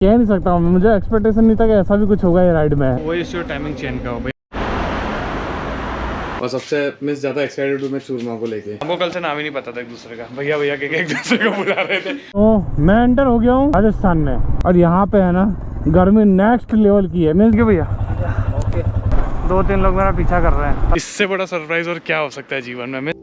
कह नहीं सकता हूँ, मुझे एक्सपेक्टेशन नहीं था कि ऐसा भी कुछ होगा ये राइड में। वो इस टाइमिंग चेन का हो भाई। और सबसे मिस ज्यादा एक्साइटेड हूँ मैं चूरमा को लेके। हमको कल से नाम ही नहीं पता था एक दूसरे का, भैया भैया के एक दूसरे को बुला रहे थे। तो मैं एंटर हो गया हूँ राजस्थान में, और यहाँ पे है ना गर्मी नेक्स्ट लेवल की है। मीन्स के भैया ओके, 2-3 लोग मेरा पीछा कर रहे हैं। इससे बड़ा सरप्राइज और क्या हो सकता है जीवन में।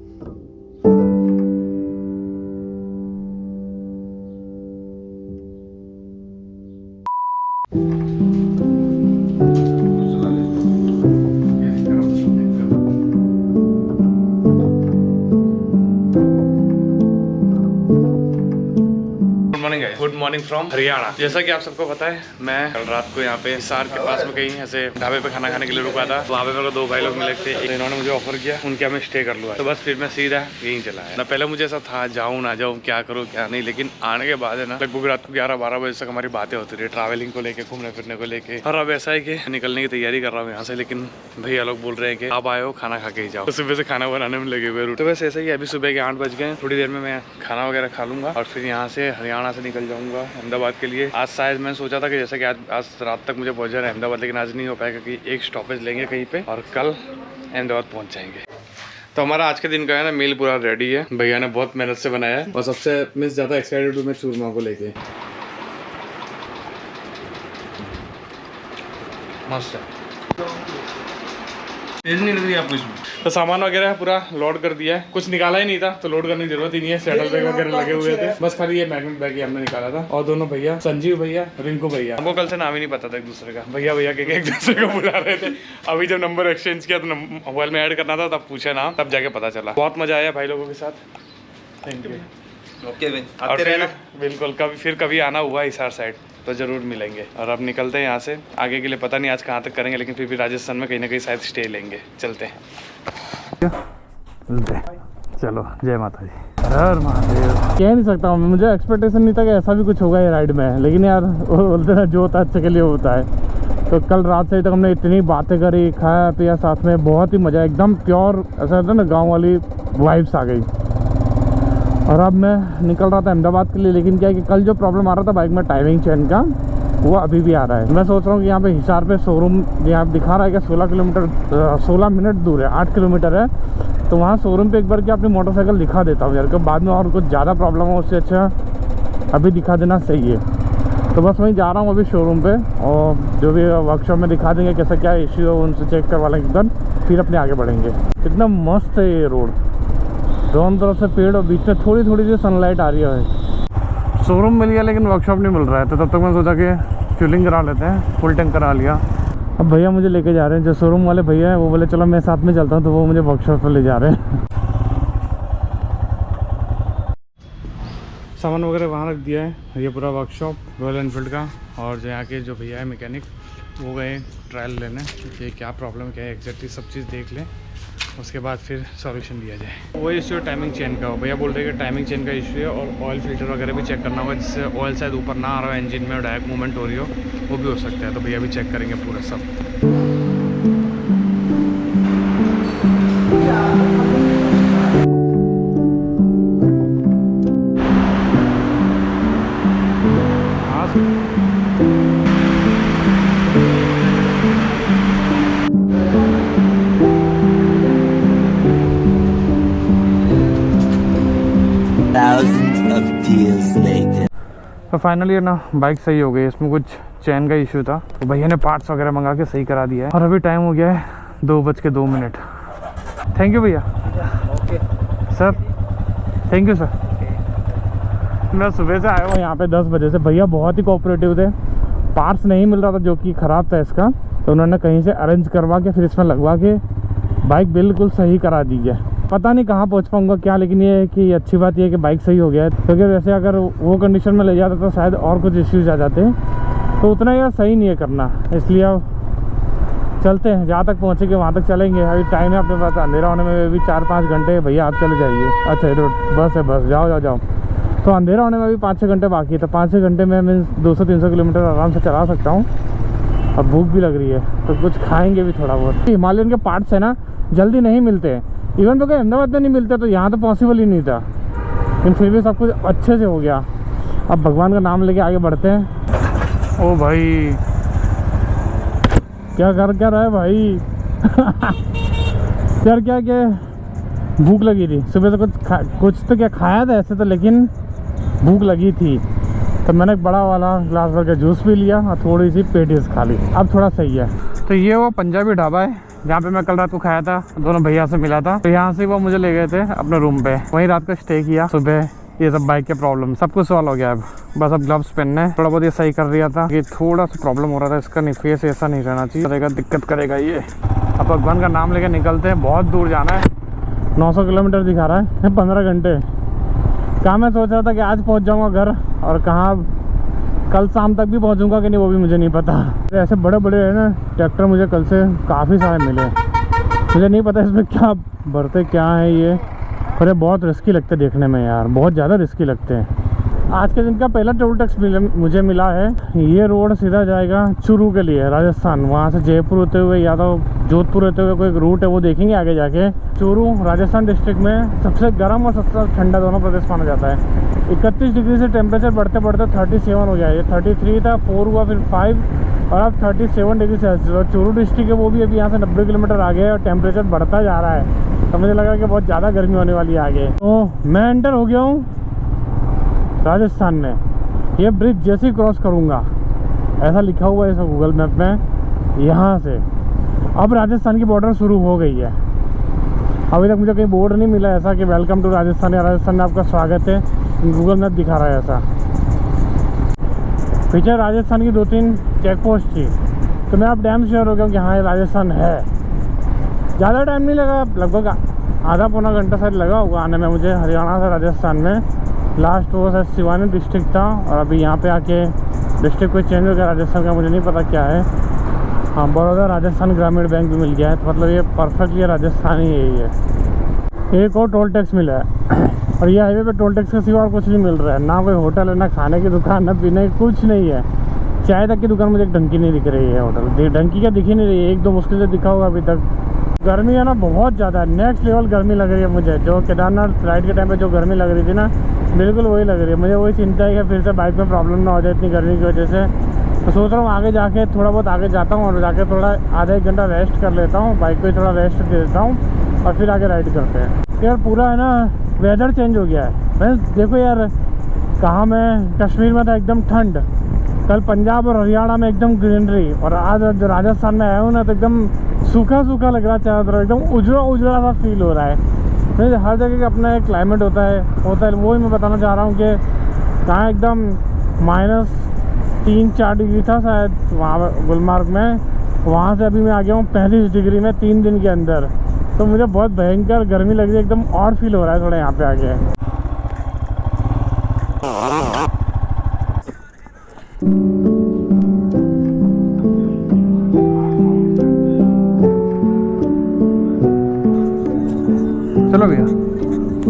Good morning from Haryana. जैसा कि आप सबको पता है, मैं कल रात को यहाँ पे हिसार के पास में कहीं ऐसे ढाबे पे खाना खाने के लिए रुका था। वहाँ पे मेरे को 2 भाई लोग मिले थे, तो इन्होंने मुझे ऑफर किया उनके मैं स्टे कर लूँगा। तो बस फिर मैं सीधा यहीं चला है ना। पहले मुझे ऐसा था जाऊँ ना जाऊँ, क्या करूँ क्या नहीं, लेकिन आने के बाद है ना लगभग रात को 11-12 बजे तक हमारी बातें होती रही ट्रैवलिंग को लेकर, घूमने फिरने को लेकर। और अब ऐसा है कि निकलने की तैयारी कर रहा हूँ यहाँ से, लेकिन भैया लोग बोल रहे हैं कि आप आए हो खाना खा के ही जाओ। तो सुबह से खाना बनाने में लगे हुए। तो बस ऐसा ही, अभी सुबह के 8 बज गए। थोड़ी देर में मैं खाना वगैरह खा लूँगा और फिर यहाँ से हरियाणा से निकल जाऊँगा अहमदाबाद के लिए। आज शायद मैंने सोचा था कि जैसे कि आज रात तक मुझे पहुंचना है अहमदाबाद, लेकिन आज नहीं हो पाएगा क्योंकि एक स्टॉपेज लेंगे कहीं पे और कल अहमदाबाद पहुंच जाएंगे। तो हमारा आज के दिन का है ना मील पूरा रेडी है, भैया ने बहुत मेहनत से बनाया है। और सबसे मिस ज्यादा एक्साइटेड हूँ मैं चूरमा को लेके। मस्त है, तेज नहीं लग रही आपको इसमें। तो सामान वगैरह पूरा लोड कर दिया है, कुछ निकाला ही नहीं था तो लोड करने की जरूरत ही नहीं है। सैडल बैग वगैरह लगे हुए थे, बस खाली ये मैग्नेट बैग ही हमने निकाला था। और दोनों भैया, संजीव भैया, रिंकू भैया, हमको कल से नाम ही नहीं पता था एक दूसरे का, भैया भैया के एक दूसरे को बुला रहे थे। अभी जब नंबर एक्सचेंज किया तो मोबाइल में ऐड करना था, तब पूछा नाम, तब जाके पता चला। बहुत मजा आया भाई लोगों के साथ, थैंक यू। ओके और फिर बिल्कुल कभी आना हुआ हिसार साइड तो ज़रूर मिलेंगे। और अब निकलते हैं यहाँ से, आगे के लिए पता नहीं आज कहाँ तक करेंगे, लेकिन फिर भी राजस्थान में कहीं ना कहीं शायद स्टे लेंगे। चलते हैं। चलो, जय माता दी, हर महादेव। कह नहीं सकता हूँ, मुझे एक्सपेक्टेशन नहीं था कि ऐसा भी कुछ होगा ये राइड में, लेकिन यार वो बोलते हैं जो होता है अच्छे के लिए होता है। तो कल रात से तक हमने इतनी बातें करी, खाया पिया साथ में, बहुत ही मज़ा, एकदम प्योर ऐसा होता है ना, गाँव वाली वाइब्स आ गई। और अब मैं निकल रहा था अहमदाबाद के लिए, लेकिन क्या है कि कल जो प्रॉब्लम आ रहा था बाइक में टाइमिंग चेन का, वो अभी भी आ रहा है। मैं सोच रहा हूँ कि यहाँ पे हिसार पे शोरूम यहाँ दिखा रहा है कि 16 मिनट दूर है, 8 किलोमीटर है। तो वहाँ शोरूम पे एक बार क्या अपनी मोटरसाइकिल दिखा देता हूँ यार, कि बाद में और कुछ ज़्यादा प्रॉब्लम हो उससे अच्छा अभी दिखा देना सही है। तो बस वहीं जा रहा हूँ अभी शोरूम पे, और जो भी वर्कशॉप में दिखा देंगे कैसा क्या इश्यू है, उनसे चेक करवा लेंगे एकदम, फिर अपने आगे बढ़ेंगे। कितना मस्त है ये रोड, दोनों तरफ से पेड़ और बीच में थोड़ी थोड़ी सी सनलाइट आ रही है। शोरूम मिल गया लेकिन वर्कशॉप नहीं मिल रहा है, तो तब तक मैं सोचा कि फ्यूलिंग करा लेते हैं। फुल टैंक करा लिया। अब भैया मुझे लेके जा रहे हैं, जो शोरूम वाले भैया हैं वो बोले चलो मैं साथ में चलता हूँ, तो वो मुझे वर्कशॉप पर ले जा रहे हैं। सामान वगैरह वहाँ रख दिया है, ये पूरा वर्कशॉप रॉयल एनफील्ड का। और जो यहाँ के जो भैया है मैकेनिक, वो गए ट्रायल लेने कि क्या प्रॉब्लम क्या है एग्जैक्टली, सब चीज़ देख लें, उसके बाद फिर सॉल्यूशन दिया जाए। वही इश्यू टाइमिंग चेन का हो, भैया बोल रहे हैं कि टाइमिंग चेन का इश्यू है, और ऑयल फिल्टर वगैरह भी चेक करना होगा, जिससे ऑयल शायद ऊपर ना आ रहा हो इंजन में और डायरेक्ट मूवमेंट हो रही हो, वो भी हो सकता है। तो भैया भी चेक करेंगे पूरा सब। तो फाइनली ना बाइक सही हो गई, इसमें कुछ चैन का इशू था, तो भैया ने पार्ट्स वगैरह मंगा के सही करा दिया है। और अभी टाइम हो गया है 2:02। थैंक यू भैया। Okay sir, thank you sir. मैं सुबह से आया हूँ यहाँ पे 10 बजे से, भैया बहुत ही कोऑपरेटिव थे। पार्ट्स नहीं मिल रहा था जो कि ख़राब था इसका, तो उन्होंने कहीं से अरेंज करवा के फिर इसमें लगवा के बाइक बिल्कुल सही करा दी है। पता नहीं कहाँ पहुँच पाऊँगा क्या, लेकिन ये है कि अच्छी बात ये है कि बाइक सही हो गया है, क्योंकि वैसे अगर वो कंडीशन में ले जाता तो शायद और कुछ इश्यूज आ जाते, तो उतना यार सही नहीं है करना। इसलिए अब चलते हैं, जहाँ तक पहुँचेंगे वहाँ तक चलेंगे। अभी टाइम है अपने पास, अंधेरा होने में भी 4-5 घंटे। भैया आप चले जाइए। अच्छा ये बस है, बस जाओ। तो अंधेरा होने में भी 5-6 घंटे बाकी है, तो 5-6 घंटे में मैं 200-300 किलोमीटर आराम से चला सकता हूँ। अब भूख भी लग रही है तो कुछ खाएंगे भी थोड़ा बहुत। हिमालयन के पार्ट्स है ना जल्दी नहीं मिलते हैं, इवन तो अहमदाबाद में नहीं मिलते, तो यहाँ तो पॉसिबल ही नहीं था, लेकिन फिर भी सब कुछ अच्छे से हो गया। अब भगवान का नाम लेके आगे बढ़ते हैं। ओ भाई क्या कर क्या रहा है भाई। यार क्या भूख लगी थी सुबह से, कुछ तो क्या खाया था ऐसे तो, लेकिन भूख लगी थी तो मैंने एक बड़ा वाला ग्लास भर के जूस पी लिया और थोड़ी सी पेटीज खा ली। अब थोड़ा सही है। तो ये वो पंजाबी ढाबा है जहाँ पे मैं कल रात को खाया था, दोनों भैया से मिला था। तो यहाँ से वो मुझे ले गए थे अपने रूम पे, वहीं रात को स्टे किया। सुबह ये सब बाइक के प्रॉब्लम सब कुछ सॉल्व हो गया। अब बस अब ग्लव्स पहनने, थोड़ा बहुत ये सही कर दिया था कि थोड़ा सा प्रॉब्लम हो रहा था इसका, नहीं फेस ऐसा नहीं रहना चाहिए, दिक्कत करेगा ये। अब भगवान का नाम लेके निकलते हैं, बहुत दूर जाना है, 900 किलोमीटर दिखा रहा है, 15 घंटे। कहाँ मैं सोच रहा था कि आज पहुँच जाऊँगा घर, और कहाँ कल शाम तक भी पहुँचूँगा कि नहीं वो भी मुझे नहीं पता। ऐसे बड़े बड़े है ना ट्रैक्टर मुझे कल से काफ़ी सारे मिले, मुझे नहीं पता इसमें क्या भरते क्या है ये, पर ये बहुत रिस्की लगते हैं देखने में यार, बहुत ज़्यादा रिस्की लगते हैं। आज के दिन का पहला टोल टैक्स मुझे मिला है। ये रोड सीधा जाएगा चूरू के लिए, राजस्थान। वहाँ से जयपुर होते हुए या तो जोधपुर होते हुए कोई रूट है वो देखेंगे आगे जाके। चूरू राजस्थान डिस्ट्रिक्ट में सबसे गर्म और सबसे ठंडा दोनों प्रदेश माना जाता है। 31 डिग्री से टेम्परेचर बढ़ते बढ़ते 37 हो गया है। 33 था, 4 हुआ, फिर 5 और अब 37 डिग्री सेल्सियस। और चूरू डिस्ट्रिक्ट है वो भी अभी यहाँ से 90 किलोमीटर आगे है और टेम्परेचर बढ़ता जा रहा है। तो मुझे लगा कि बहुत ज़्यादा गर्मी होने वाली है आगे। तो मैं एंटर हो गया हूँ राजस्थान में। ये ब्रिज जैसे ही क्रॉस करूँगा, ऐसा लिखा हुआ है इस गूगल मैप में, यहाँ से अब राजस्थान की बॉर्डर शुरू हो गई है। अभी तक मुझे कहीं बोर्ड नहीं मिला ऐसा कि वेलकम टू राजस्थान या राजस्थान में आपका स्वागत है, गूगल मैप दिखा रहा है ऐसा। पीछे राजस्थान की 2-3 चेक पोस्ट थी, तो मैं अब डैम श्योर हो गया कि हाँ ये राजस्थान है। ज़्यादा टाइम नहीं लगा, लगभग आधा पौना घंटा शायद लगा होगा आने में मुझे हरियाणा से राजस्थान में। लास्ट वो शायद सिवानी डिस्ट्रिक्ट था और अभी यहाँ पे आके डिस्ट्रिक्ट कोई चेंज हो गया राजस्थान का, मुझे नहीं पता क्या है। हाँ, बड़ौदा राजस्थान ग्रामीण बैंक भी मिल गया है, तो मतलब ये परफेक्टली राजस्थान ही यही है। एक और टोल टैक्स मिला है और ये हाईवे पे टोल टैक्स के सिवा और कुछ नहीं मिल रहा है, ना कोई होटल है, ना खाने की दुकान, ना पीने की, कुछ नहीं है। चाय तक की दुकान मुझे ढंग की नहीं दिख रही है, होटल ढंग की क्या दिख ही नहीं रही है, 1-2 मुश्किल से दिखा होगा अभी तक। गर्मी है ना बहुत ज़्यादा, नेक्स्ट लेवल गर्मी लग रही है मुझे। जो केदारनाथ राइड के टाइम पे जो गर्मी लग रही थी ना, बिल्कुल वही लग रही है मुझे। वही चिंता है कि फिर से बाइक में प्रॉब्लम ना हो जाए इतनी गर्मी की वजह से। तो सोच रहा हूँ आगे जाके थोड़ा बहुत आगे जाता हूँ और जाके थोड़ा आधा 1 घंटा रेस्ट कर लेता हूँ, बाइक को थोड़ा रेस्ट दे देता हूँ और फिर आगे राइड करते हैं। यार पूरा है ना वेदर चेंज हो गया है। मैं देखो यार, कहाँ मैं कश्मीर में था एकदम ठंड, कल पंजाब और हरियाणा में एकदम ग्रीनरी, और आज जो राजस्थान में आया हूँ ना तो एकदम सूखा सूखा लग रहा है चारों तरफ, एकदम उजड़ा उजड़ा सा फील हो रहा है। हर जगह का अपना एक क्लाइमेट होता है वही मैं बताना चाह रहा हूँ कि कहाँ एकदम -3-4 डिग्री था शायद वहाँ गुलमार्ग में, वहाँ से अभी मैं आ गया हूँ 35 डिग्री में 3 दिन के अंदर। तो मुझे बहुत भयंकर गर्मी लग रही है, एकदम और फील हो रहा है थोड़ा यहाँ पे आके।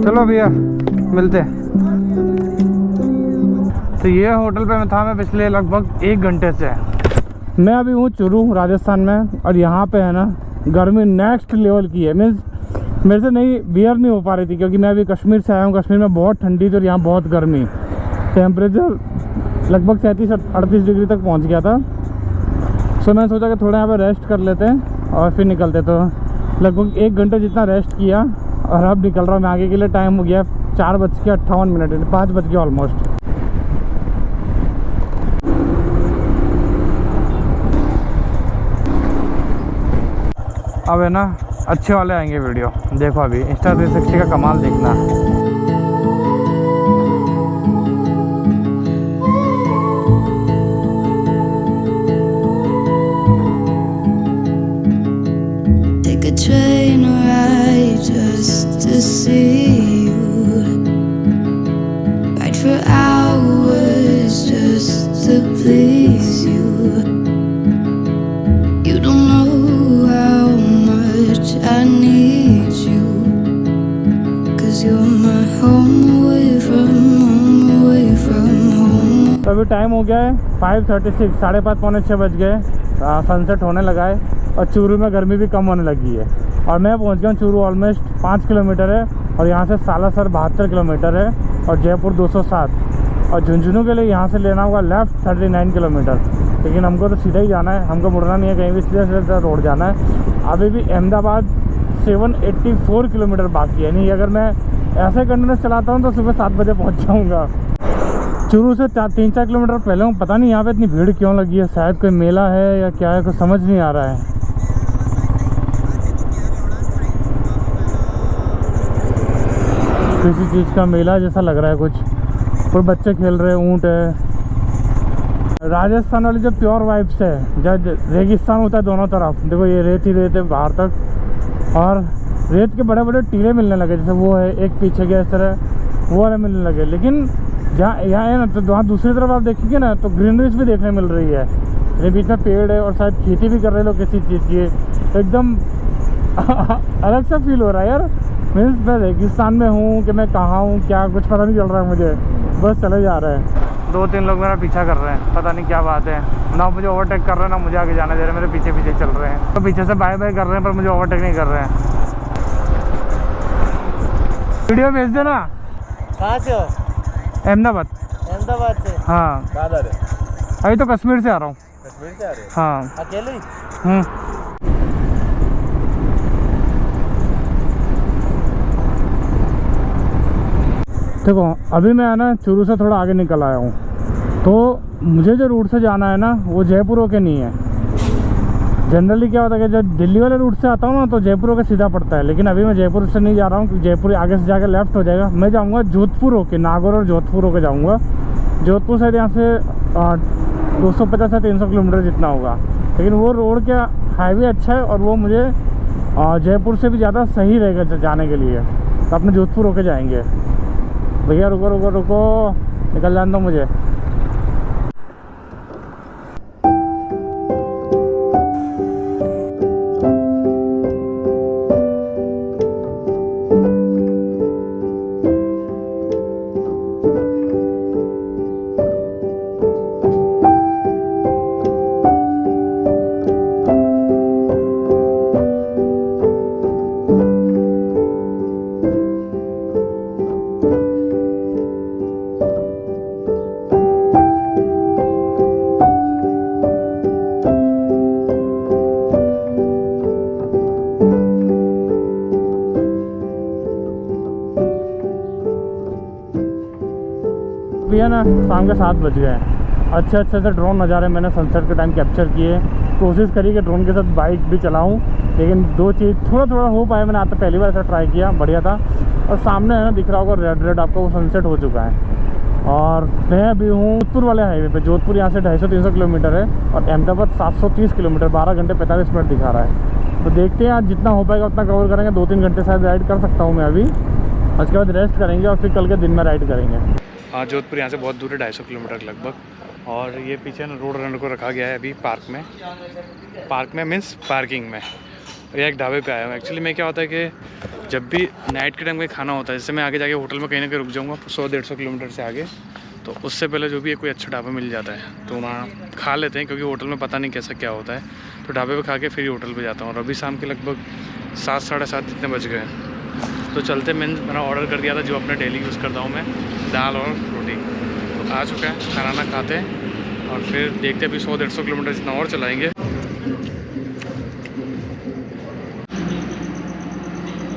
चलो भैया मिलते हैं। तो ये होटल पे मैं था मैं पिछले लगभग 1 घंटे से। मैं अभी हूँ चूरू राजस्थान में और यहाँ पे है ना गर्मी नेक्स्ट लेवल की है। मीन्स मेरे से नहीं बियर नहीं हो पा रही थी, क्योंकि मैं अभी कश्मीर से आया हूँ। कश्मीर में बहुत ठंडी थी और यहाँ बहुत गर्मी, टेम्परेचर लगभग 37-38 डिग्री तक पहुँच गया था। सो मैंने सोचा कि थोड़ा यहाँ पर रेस्ट कर लेते हैं और फिर निकलते। तो लगभग 1 घंटे जितना रेस्ट किया और अब निकल रहा हूँ मैं आगे के लिए। टाइम हो गया 4:58, 5 बज गया ऑलमोस्ट। अब है ना अच्छे वाले आएंगे वीडियो, देखो अभी Insta360 का कमाल देखना। Train ride just to see you, ride for hours just to please you. You don't know how much I need you, 'cause you're my home away from home. तो अभी टाइम हो गया है 5:36, 5:30 पौने 6 बज गए। सनसेट होने लगा है और चूरू में गर्मी भी कम होने लगी है। और मैं पहुंच गया हूँ चूरू, ऑलमोस्ट 5 किलोमीटर है और यहाँ से सालासर 72 किलोमीटर है और जयपुर 207। और झुंझुनू के लिए यहाँ से लेना होगा लेफ़्ट 39 किलोमीटर। लेकिन हमको तो सीधा ही जाना है, हमको मुड़ना नहीं है कहीं भी, सीधा सीधा रोड जाना है। अभी भी अहमदाबाद 784 किलोमीटर बाकी है। नहीं अगर मैं ऐसे कंटिन्यूस चलाता हूँ तो सुबह 7 बजे पहुँच जाऊँगा। चूरू से 3-4 किलोमीटर पहले हूँ। पता नहीं यहाँ पे इतनी भीड़ क्यों लगी है, शायद कोई मेला है या क्या है, कुछ समझ नहीं आ रहा है। किसी चीज़ का मेला जैसा लग रहा है कुछ, कोई बच्चे खेल रहे हैं, ऊँट है। राजस्थान वाली जो प्योर वाइब्स है, जब रेगिस्तान होता है दोनों तरफ, देखो ये रेत ही रेत है बाहर तक, और रेत के बड़े बड़े टीले मिलने लगे, जैसे वो है एक पीछे के इस तरह वो वाले मिलने लगे। लेकिन जहाँ यहाँ है ना, तो वहाँ दूसरी तरफ आप देखेंगे ना तो ग्रीनरीज भी देखने मिल रही है, ये बीच में पेड़ है और शायद खेती भी कर रहे लोग किसी चीज़ की। एकदम अलग सा फील हो रहा है यार। मीन्स मैं रेगिस्तान में हूँ कि मैं कहाँ हूँ, क्या कुछ पता नहीं चल रहा है मुझे, बस चले जा रहे हैं। 2-3 लोग मेरा पीछा कर रहे हैं, पता नहीं क्या बात है, ना मुझे ओवरटेक कर रहे हैं ना मुझे आगे जाने दे रहे हैं, मेरे पीछे पीछे चल रहे हैं। तो पीछे से बाय बाय कर रहे हैं पर मुझे ओवरटेक नहीं कर रहे हैं। वीडियो भेज देना। कहाँ से हो? अहमदाबाद। अहमदाबाद से? हाँ। कहाँ जा रहे हो? अभी तो कश्मीर से आ रहा हूँ। कश्मीर से आ रहे हो? हाँ। अकेले ही? देखो अभी मैं है ना चूरू से थोड़ा आगे निकल आया हूँ, तो मुझे जो रूट से जाना है ना वो जयपुर होके नहीं है। जनरली क्या होता है कि जब दिल्ली वाले रूट से आता हूँ ना तो जयपुर होके सीधा पड़ता है, लेकिन अभी मैं जयपुर से नहीं जा रहा हूँ क्योंकि जयपुर आगे से जाकर लेफ़्ट हो जाएगा। मैं जाऊँगा जोधपुर होके, नागौर और जोधपुर होके जाऊँगा। जोधपुर शायद यहाँ से 250 से 300 किलोमीटर जितना होगा, लेकिन वो रोड का हाईवे अच्छा है और वो मुझे जयपुर से भी ज़्यादा सही रहेगा जाने के लिए। तो अपने जोधपुर होके जाएंगे। भैया रुको रुको रुको, निकल जाने दो मुझे। भैया ना शाम के 7 बज गए हैं। अच्छे अच्छे से ड्रोन नज़ारे मैंने सनसेट के टाइम कैप्चर किए। कोशिश करी कि ड्रोन के साथ बाइक भी चलाऊं, लेकिन दो चीज़ थोड़ा हो पाया। मैंने आज तो पहली बार ऐसा ट्राई किया, बढ़िया था। और सामने है ना दिख रहा होगा रेड आपको, वो सनसेट हो चुका है। और मैं अभी हूँ जोधपुर वाले हाईवे पे। जोधपुर यहाँ से 250-300 किलोमीटर है और अहमदाबाद 730 किलोमीटर, 12 घंटे 45 मिनट दिखा रहा है। तो देखते हैं आज जितना हो पाएगा उतना कवर करेंगे। 2-3 घंटे शायद राइड कर सकता हूँ मैं अभी, उसके बाद रेस्ट करेंगे और फिर कल के दिन में राइड करेंगे। हाँ, जोधपुर यहाँ से बहुत दूर है, 250 किलोमीटर लगभग। और ये पीछे ना रोड रनर को रखा गया है अभी पार्क में मीन्स पार्किंग में। ये एक ढाबे पे आया हूँ। एक्चुअली मैं क्या होता है कि जब भी नाइट के टाइम में खाना होता है, जैसे मैं आगे जाके होटल में कहीं ना कहीं रुक जाऊँगा 100-150 किलोमीटर से आगे, तो उससे पहले जो भी है कोई अच्छा ढाबा मिल जाता है तो वहाँ खा लेते हैं, क्योंकि होटल में पता नहीं कैसा क्या होता है। तो ढाबे पे खा के फिर होटल पे जाता हूँ। और अभी शाम के लगभग 7-7:30 जितने बज गए। तो चलते मैंने ऑर्डर कर दिया था जो अपने डेली यूज़ करता हूँ मैं, दाल और रोटी। तो आ चुका है, खाना खाते हैं और फिर देखते हैं अभी 100-150 किलोमीटर जितना और चलाएँगे।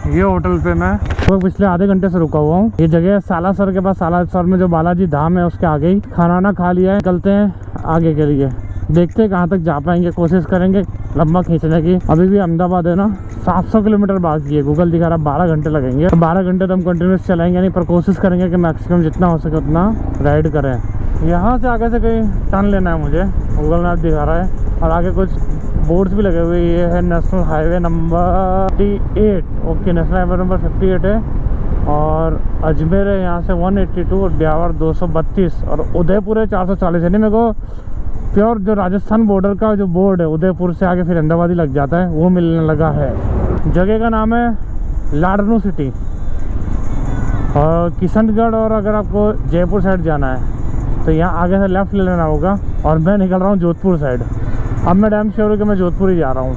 ये होटल पे मैं तो पिछले आधे घंटे से रुका हुआ हूँ। ये जगह है सालासर के पास। सालासर में जो बालाजी धाम है उसके आगे ही। खाना खा लिया है, निकलते हैं आगे के लिए। देखते हैं कहाँ तक जा पाएंगे, कोशिश करेंगे लंबा खींचने की। अभी भी अहमदाबाद है ना 700 किलोमीटर बाकी है। गूगल दिखा रहा 12 घंटे लगेंगे। तो 12 घंटे तो हम कंटिन्यूस चलाएंगे नहीं, पर कोशिश करेंगे कि मैक्सिमम जितना हो सके उतना राइड करें। यहाँ से आगे से कहीं टर्न लेना है मुझे, गूगल मैप दिखा रहा है। और आगे कुछ बोर्ड्स भी लगे हुए। ये है national highway number 58। Okay, national highway number 58 है। और अजमेर है यहाँ से 182 और ब्यावर 232 और उदयपुर है 440। यानी मेरे को प्योर जो राजस्थान बॉर्डर का जो बोर्ड है उदयपुर से आगे फिर अहमदाबाद ही लग जाता है, वो मिलने लगा है। जगह का नाम है लाडनू सिटी और किशनगढ़। और अगर आपको जयपुर साइड जाना है तो यहाँ आगे से लेफ़्ट ले लेना होगा। और मैं निकल रहा हूँ जोधपुर साइड। अब मैं डैम श्योर हूँ कि मैं जोधपुर ही जा रहा हूँ।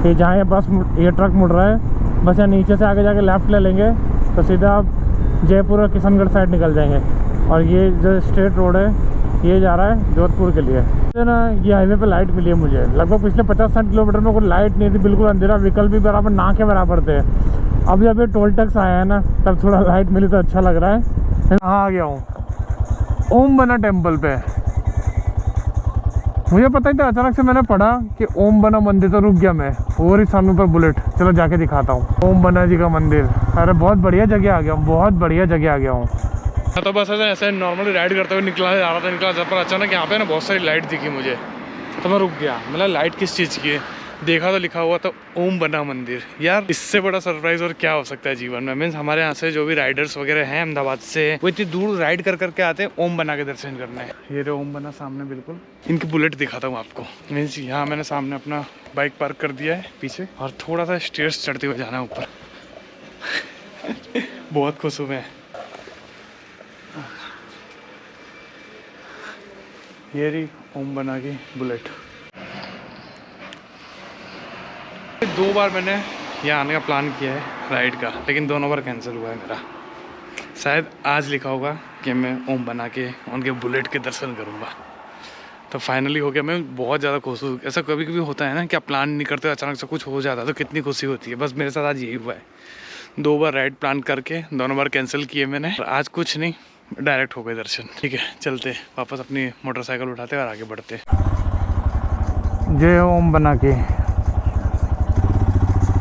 ये जहाँ ये बस ये ट्रक मुड़ रहा है, बस यहाँ नीचे से आगे जाके लेफ़्ट ले लेंगे तो सीधा आप जयपुर और किशनगढ़ साइड निकल जाएंगे। और ये जो स्ट्रेट रोड है ये जा रहा है जोधपुर के लिए। तो ना ये हाईवे पे लाइट मिली है मुझे, लगभग पिछले 50-60 किलोमीटर में कोई लाइट नहीं थी, बिल्कुल अंधेरा, व्हीकल भी बराबर ना के बराबर थे। अब जब ये टोल टैक्स आया है ना तब थोड़ा लाइट मिली तो अच्छा लग रहा है। हाँ आ गया हूँ ओम बना टेम्पल पे। मुझे पता ही था, अचानक से मैंने पढ़ा कि ओम बना मंदिर, तो रुक गया मैं। और ही सामने पर बुलेट, चलो जाके दिखाता हूँ ओम बना जी का मंदिर। अरे बहुत बढ़िया जगह आ गया हूँ, बहुत बढ़िया जगह आ गया हूँ। तो बस ऐसे नॉर्मली राइड करते हुए निकला जा रहा था, पर अचानक यहाँ पे ना बहुत सारी लाइट दिखी मुझे, तो मैं रुक गया। मतलब लाइट किस चीज़ की है, देखा तो लिखा हुआ था ओम बना मंदिर। यार इससे बड़ा सरप्राइज़ और क्या हो सकता है जीवन में। मीन्स हमारे यहाँ से जो भी राइडर्स वगैरह हैं अहमदाबाद से, वो इतनी दूर राइड कर करके आते हैं ओम बना के दर्शन करने। ये रहे ओम बना सामने, बिल्कुल इनकी बुलेट दिखाता हूँ आपको। मीन्स यहाँ मैंने सामने अपना बाइक पार्क कर दिया है पीछे, और थोड़ा सा स्टेयर्स चढ़ते हुए जाना है ऊपर। बहुत खुश हूँ मैं। ये रही ओम बना की बुलेट। 2 बार मैंने यहाँ आने का प्लान किया है राइड का, लेकिन दोनों बार कैंसिल हुआ है मेरा। शायद आज लिखा होगा कि मैं ओम बना के उनके बुलेट के दर्शन करूँगा, तो फाइनली हो गया। मैं बहुत ज़्यादा खुश हूँ। ऐसा कभी कभी होता है ना कि आप प्लान नहीं करते, अचानक से कुछ हो जाता है तो कितनी खुशी होती है। बस मेरे साथ आज यही हुआ है। 2 बार राइड प्लान करके दोनों बार कैंसिल किए मैंने, और आज कुछ नहीं, डायरेक्ट हो गए दर्शन। ठीक है चलते वापस अपनी मोटरसाइकिल उठाते और आगे बढ़ते। जय ओम बना के।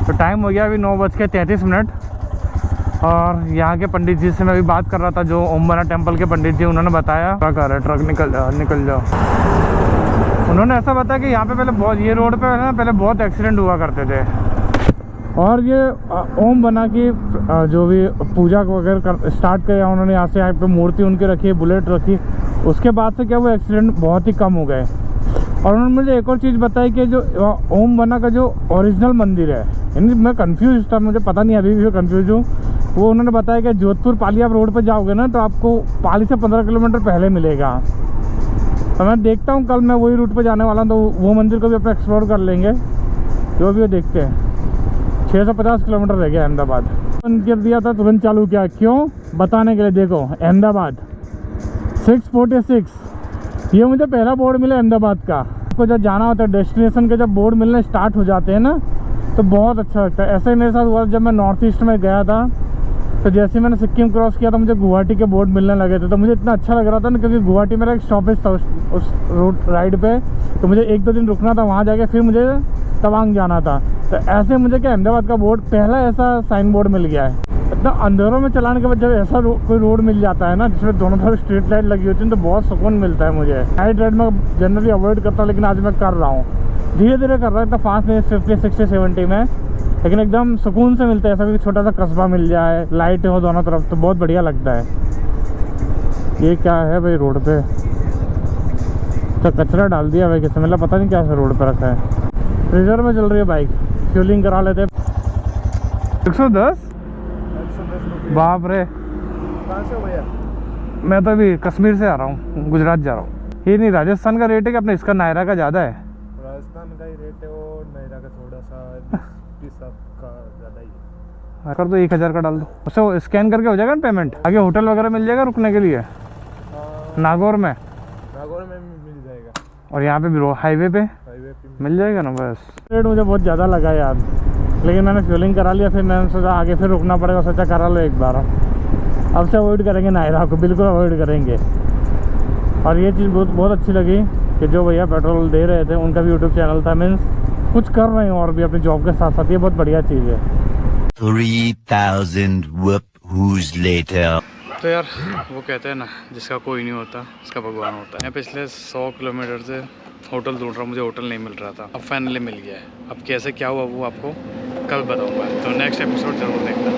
तो टाइम हो गया अभी 9:33। और यहाँ के पंडित जी से मैं अभी बात कर रहा था, जो ओम बना टेम्पल के पंडित जी, उन्होंने बताया ट्रक आ रहा है, ट्रक निकल जाओ। उन्होंने ऐसा बताया कि यहाँ पे पहले बहुत, ये रोड पे ना पहले बहुत एक्सीडेंट हुआ करते थे। और ये ओम बना की जो भी पूजा वगैरह स्टार्ट किया उन्होंने, यहाँ से यहाँ पे मूर्ति उनकी रखी, बुलेट रखी, उसके बाद से क्या वो एक्सीडेंट बहुत ही कम हो गए। और उन्होंने मुझे एक और चीज़ बताई कि जो ओम बना का जो ओरिजिनल मंदिर है, यानी मैं कंफ्यूज था, मुझे पता नहीं, अभी भी कंफ्यूज हूँ। वो उन्होंने बताया कि जोधपुर पाली आप रोड पर जाओगे ना तो आपको पाली से 15 किलोमीटर पहले मिलेगा। तो मैं देखता हूँ, कल मैं वही रूट पर जाने वाला हूँ, तो वो मंदिर को भी अपना एक्सप्लोर कर लेंगे, जो भी वो देखते हैं। 650 किलोमीटर रह गया अहमदाबाद। कर दिया था, तुरंत चालू किया, क्यों बताने के लिए। देखो अहमदाबाद 646, ये मुझे पहला बोर्ड मिला अहमदाबाद का। आपको जब जाना होता है डेस्टिनेशन के, जब बोर्ड मिलने स्टार्ट हो जाते हैं ना तो बहुत अच्छा लगता है। ऐसा ही मेरे साथ हुआ जब मैं नॉर्थ ईस्ट में गया था, तो जैसे ही मैंने सिक्किम क्रॉस किया था मुझे गुवाहाटी के बोर्ड मिलने लगे थे। तो मुझे इतना अच्छा लग रहा था ना, क्योंकि गुवाहाटी मेरा एक स्टॉपेज था उस रूट राइड पे, तो मुझे 1-2 दिन रुकना था वहाँ जाके, फिर मुझे तवांग जाना था। तो ऐसे मुझे क्या अहमदाबाद का बोर्ड, पहला ऐसा साइन बोर्ड मिल गया है। इतना अंधेरों में चलाने के बाद जब ऐसा कोई रोड मिल जाता है ना जिसमें दोनों तरफ स्ट्रीट लाइट लगी होती है, तो बहुत सुकून मिलता है मुझे। नाइट राइड में जनरली अवॉइड करता हूँ, लेकिन आज मैं कर रहा हूँ, धीरे धीरे कर रहा हूँ, इतना फास्ट नहीं, 50, 60, 70 में, लेकिन एकदम सुकून से मिलता है। ऐसा कोई छोटा सा कस्बा मिल जाए, लाइट हो दोनों तरफ, तो बहुत बढ़िया लगता है। ये क्या है भाई रोड पे, तो कचरा डाल दिया भाई किसने, मतलब पता नहीं क्या से रोड पे रखा है। रिजर्व में चल रही है बाइक, फ्यूलिंग करा लेते। 110 बाप रे। कहाँ से हो भैया? मैं तो अभी कश्मीर से आ रहा हूँ, गुजरात जा रहा हूँ। ये नहीं राजस्थान का रेट है कि अपने इसका नायरा का ज़्यादा है? राजस्थान का ही रेट है, और नायरा का थोड़ा सा 20 का ज़्यादा ही है। कर दो, 1000 का डाल दो, उससे स्कैन करके हो जाएगा ना पेमेंट। आगे होटल वगैरह मिल जाएगा रुकने के लिए नागौर में? नागौर में मिल जाएगा, और यहाँ पे भी हाईवे पे मिल जाएगा ना। बस रेट मुझे बहुत ज़्यादा लगा यार, लेकिन मैंने फ्यूलिंग करा लिया, फिर मैंने सोचा आगे फिर रुकना पड़ेगा, सोचा करा लो एक बार। अब से अवॉइड करेंगे नायरा को, बिल्कुल अवॉइड करेंगे। और ये चीज़ बहुत अच्छी लगी कि जो भैया पेट्रोल दे रहे थे उनका भी यूट्यूब चैनल था, मीन्स कुछ कर रहे हैं और भी अपनी जॉब के साथ साथ, ये बहुत बढ़िया चीज़ है। 3000 who's later. तो यार वो कहते हैं ना, जिसका कोई नहीं होता उसका भगवान होता है। मैं पिछले 100 किलोमीटर से होटल ढूंढ रहा हूँ, मुझे होटल नहीं मिल रहा था, अब फाइनली मिल गया है। अब कैसे क्या हुआ वो आपको कल बताऊँगा, तो नेक्स्ट एपिसोड जरूर देखना।